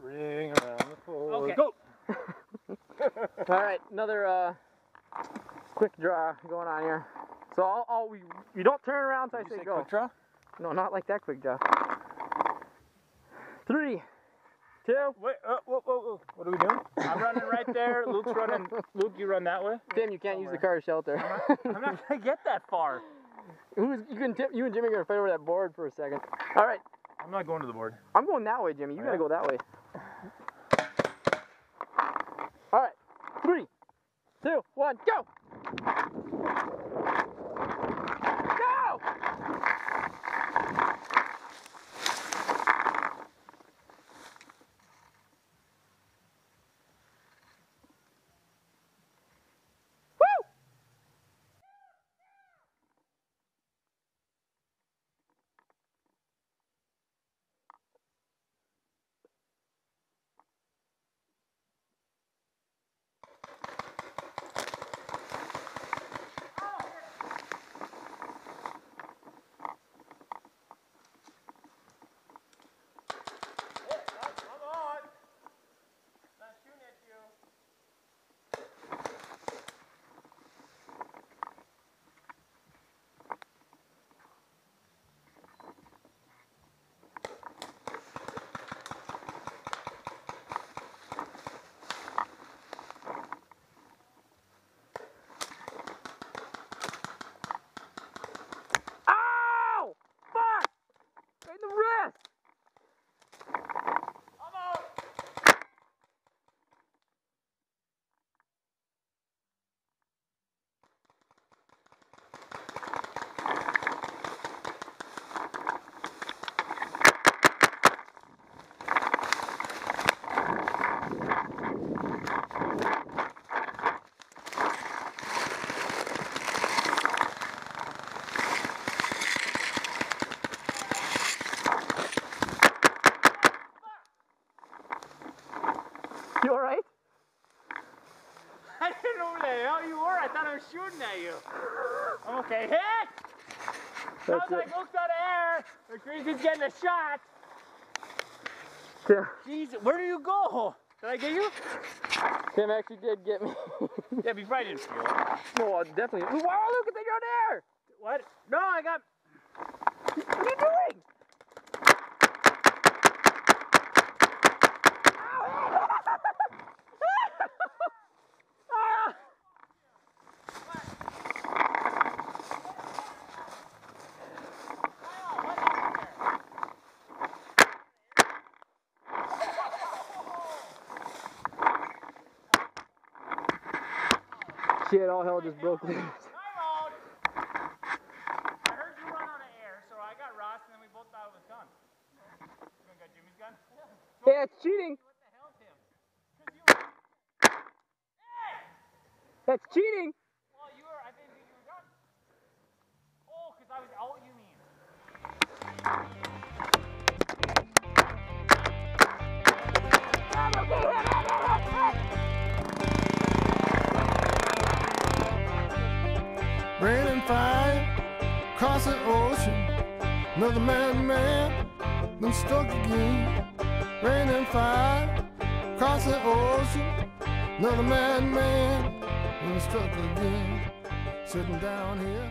Ring around the pole. Okay. Go! Alright, another quick draw going on here. So you don't turn around until I say go. Quick draw? No, not like that quick draw. 3, 2. Wait, whoa. What are we doing? I'm running right there. Luke's running. Luke, you run that way. Tim, you can't use the car shelter. I'm not gonna get that far. You and Jimmy are gonna fight over that board for a second. Alright, I'm not going to the board. I'm going that way, Jimmy. You gotta go that way. Alright, 3, 2, 1, go! Go! Woo! You alright? I didn't know where the hell you were. I thought I was shooting at you. I'm okay. Hit! Sounds like Luke's out of air. McCreasy's getting a shot. Tim. Jeez, where do you go? Did I get you? Tim actually did get me. Yeah, but you probably didn't feel it. No, definitely. Wow, look at the out there! What? No, I got. What are you doing? Shit, all hell just broke loose. Time out! I heard you run out of air, so I got Ross, and then we both thought it was done. You got Jimmy's gun? Yeah, it's cheating. What the hell, Tim? Because you were. Hey! That's cheating. Well, you were. I didn't think you were done. Oh, because I was out, you mean? Rain and fire, across the ocean. Another man, been struck again. Rain and fire, across the ocean. Another man, been struck again. Sitting down here.